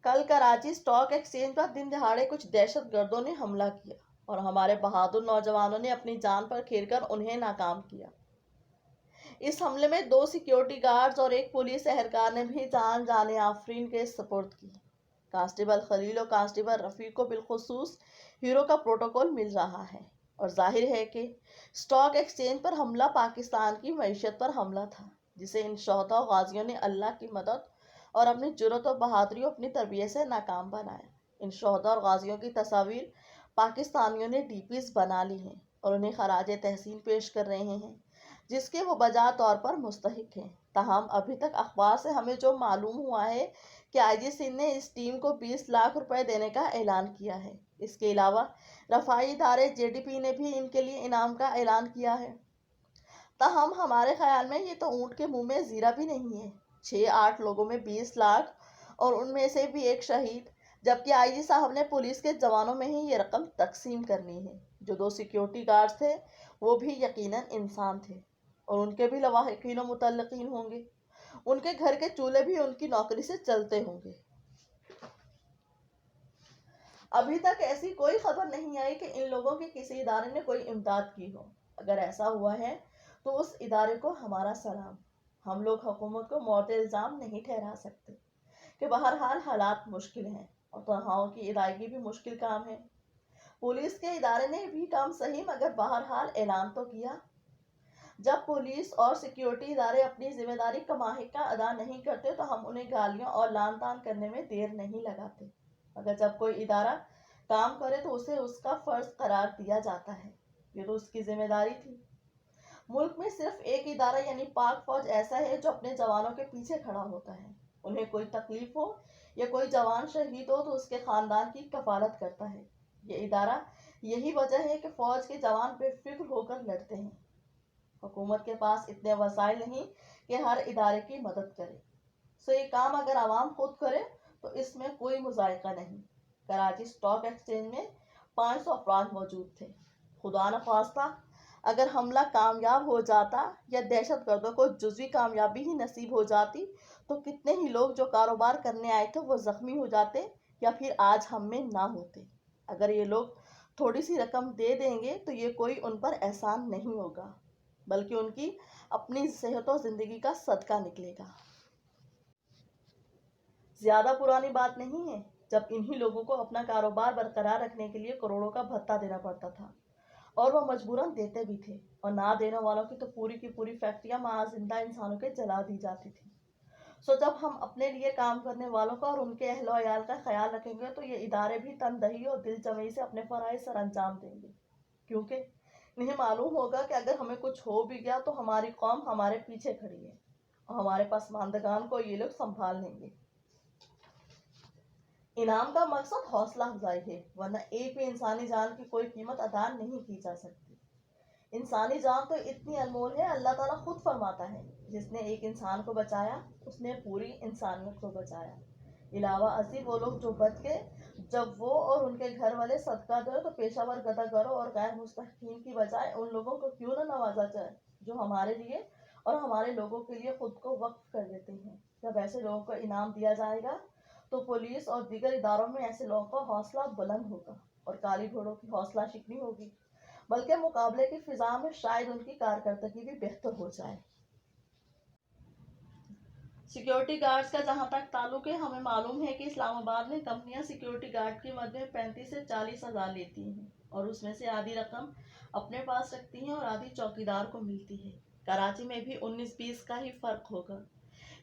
کل Karachi stock exchange پر دن دہاڑے کچھ دہشت گردوں نے حملہ کیا اور ہمارے بہادر نوجوانوں نے اپنی جان پر کھیل کر انہیں ناکام کیا۔ اس حملے میں 2 سیکیورٹی گارڈز اور ایک پولیس اہلکار نے بھی جان آفرین کے سپرد کی۔ کانسٹیبل خلیل اور کانسٹیبل رفیق کو بالخصوص ہیرو کا پروٹوکول مل رہا ہے اور ظاہر ہے کہ سٹاک ایکسچینج پر حملہ پاکستان کی معیشت پر حملہ تھا، جسے ان شہداء و غازیوں نے اللہ کی مدد اور اپنی جرأت و بہادری اور اپنی تربیت سے ناکام بنایا۔ ان شہداء اور غازیوں کی تصاویر پاکستانیوں نے ڈی پیز بنا لی ہیں اور انہیں خراج تحسین پیش کر رہے ہیں، جس کے وہ بجا طور پر مستحق ہیں۔ تاہم ابھی تک اخبار سے ہمیں جو معلوم ہوا ہے کہ آئی جی سندھ نے اس ٹیم کو 20 لاکھ روپے دینے کا اعلان کیا ہے۔ اس کے علاوہ رفاعی ادارے جے ڈی پی نے بھی ان کے لیے انعام کا اعلان کیا ہے۔ تاہم ہمارے خیال میں یہ تو اونٹ کے منہ میں زیرہ بھی نہیں ہے۔ 6-8 لوگوں میں 20 لاکھ اور ان میں سے بھی ایک شہید، جبکہ آئی جی صاحب نے پولیس کے جوانوں میں ہی یہ رقم تقسیم کرنی ہے۔ جو 2 سیکیورٹی گارڈز تھے وہ بھی یقیناً انسان تھے اور ان کے بھی لواحقین و متعلقین ہوں گے۔ ان کے گھر کے چولہے بھی ان کی نوکری سے چلتے ہوں گے۔ ابھی تک ایسی کوئی خبر نہیں آئی کہ ان لوگوں کے کسی ادارے نے کوئی امداد کی ہو۔ اگر ایسا ہوا ہے تو اس ادارے کو ہمارا سلام۔ ہم لوگ حکومت کو معطل الزام نہیں ٹھہرا سکتے کہ بہرحال حالات مشکل ہیں اور تنخواہوں کی ادائیگی بھی مشکل کام ہے۔ پولیس کے ادارے نے بھی کام صحیح مگر بہرحال اعلان تو کیا۔ جب پولیس اور سیکیورٹی ادارے اپنی ذمہ داری کماحقہ ادا نہیں کرتے تو ہم انہیں گالیاں اور لعن طعن کرنے میں دیر نہیں لگاتے، مگر جب کوئی ادارہ کام کرے تو اسے اس کا فرض قرار دیا جاتا ہے۔ یہ تو اس کی ذمہ داری تھی۔ ملک میں صرف ایک ادارہ یعنی پاک فوج ایسا ہے جو اپنے جوانوں کے پیچھے کھڑا ہوتا ہے۔ انہیں کوئی تکلیف ہو یا کوئی جوان شہید ہو تو اس کے خاندان کی کفالت کرتا ہے۔ یہ ادارہ یہی وجہ ہے کہ فوج کے جوان بے فکر ہو کر لڑتے ہیں۔ حکومت کے پاس اتنے وسائل نہیں کہ ہر ادارے کی مدد کرے، سو یہ کام اگر عوام خود کرے تو اس میں کوئی مذائقہ نہیں۔ کراچی سٹاک ایکسچینج میں 500 افراد موجود تھے۔ خدا نخواستہ اگر حملہ کامیاب ہو جاتا یا دہشت گردوں کو جزوی کامیابی ہی نصیب ہو جاتی تو کتنے ہی لوگ جو کاروبار کرنے آئے تھے وہ زخمی ہو جاتے یا پھر آج ہم میں نہ ہوتے۔ اگر یہ لوگ تھوڑی سی رقم دے دیں گے تو یہ کوئی ان پر احسان نہیں ہوگا، بلکہ ان کی اپنی صحت و زندگی کا صدقہ نکلے گا۔ زیادہ پرانی بات نہیں ہے جب انہی لوگوں کو اپنا کاروبار برقرار رکھنے کے لیے کروڑوں کا بھتہ دینا پڑتا تھا اور وہ مجبوراً دیتے بھی تھے، اور نہ دینے والوں کی تو پوری کی پوری فیکٹریاں معاذ زندہ انسانوں کے جلا دی جاتی تھی۔ سو جب ہم اپنے لیے کام کرنے والوں کا اور ان کے اہل و عیال کا خیال رکھیں گے تو یہ ادارے بھی تندہی اور دل جمعی سے اپنے فرائض سر انجام دیں گے، کیونکہ انہیں معلوم ہوگا کہ اگر ہمیں کچھ ہو بھی گیا تو ہماری قوم ہمارے پیچھے کھڑی ہے اور ہمارے پسماندگان کو یہ لوگ سنبھال لیں گے۔ انعام کا مقصد حوصلہ افزائی ہے، ورنہ ایک بھی انسانی جان کی کوئی قیمت ادا نہیں کی جا سکتی۔ انسانی جان تو اتنی انمول ہے، اللہ تعالیٰ خود فرماتا ہے جس نے ایک انسان کو بچایا اس نے پوری انسانیت کو بچایا۔ علاوہ ازیں وہ لوگ جو بچ گئے، جب وہ اور ان کے گھر والے صدقہ دیں تو پیشہ ور گدہ گروں اور غیر مستحقین کی بجائے ان لوگوں کو کیوں نہ نوازا جائے جو ہمارے لیے اور ہمارے لوگوں کے لیے خود کو وقف کر دیتے ہیں۔ جب ایسے لوگوں کو انعام دیا جائے گا تو پولیس اور دیگر اداروں میں ایسے لوگوں کا حوصلہ بلند ہوگا اور کالی گھوڑوں کی حوصلہ شکنی ہوگی، بلکہ مقابلے کی فضا میں شاید ان کی کارکردگی بھی بہتر ہو جائے۔ سیکیورٹی گارڈز کا جہاں تک تعلق ہے، ہمیں معلوم ہے کہ اسلام آباد میں کمپنیاں سیکیورٹی گارڈ کی مد میں 35 سے 40 ہزار لیتی ہیں اور اس میں سے آدھی رقم اپنے پاس رکھتی ہیں اور آدھی چوکیدار کو ملتی ہے۔ کراچی میں بھی 19-20 کا ہی فرق ہوگا۔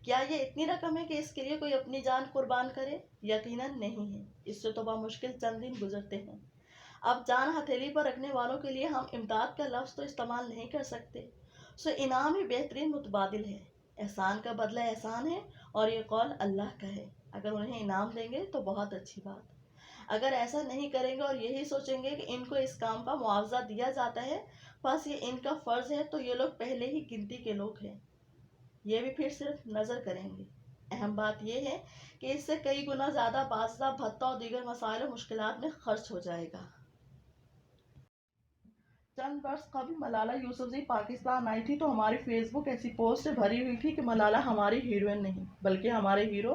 کیا یہ اتنی رقم ہے کہ اس کے لیے کوئی اپنی جان قربان کرے؟ یقیناً نہیں ہے۔ اس سے تو بمشکل چند دن گزرتے ہیں۔ اب جان ہتھیلی پر رکھنے والوں کے لیے ہم امداد کا لفظ تو استعمال نہیں کر سکتے، سو انعام ہی بہترین متبادل ہے۔ احسان کا بدلہ احسان ہے اور یہ قول اللہ کا ہے۔ اگر انہیں انعام دیں گے تو بہت اچھی بات، اگر ایسا نہیں کریں گے اور یہی سوچیں گے کہ ان کو اس کام کا معاوضہ دیا جاتا ہے بس یہ ان کا فرض ہے تو یہ لوگ پہلے ہی گنتی کے لوگ ہیں، یہ بھی پھر صرف نظر کریں گے۔ اہم بات یہ ہے کہ اس سے کئی گنا زیادہ باضابطہ بھتہ اور دیگر مسائل و مشکلات میں خرچ ہو جائے گا۔ چند برس قبل ملالہ یوسفزئی پاکستان آئی تھی تو ہماری فیس بک ایسی پوسٹ سے بھری ہوئی تھی کہ ملالہ ہماری ہیروئن نہیں بلکہ ہمارے ہیرو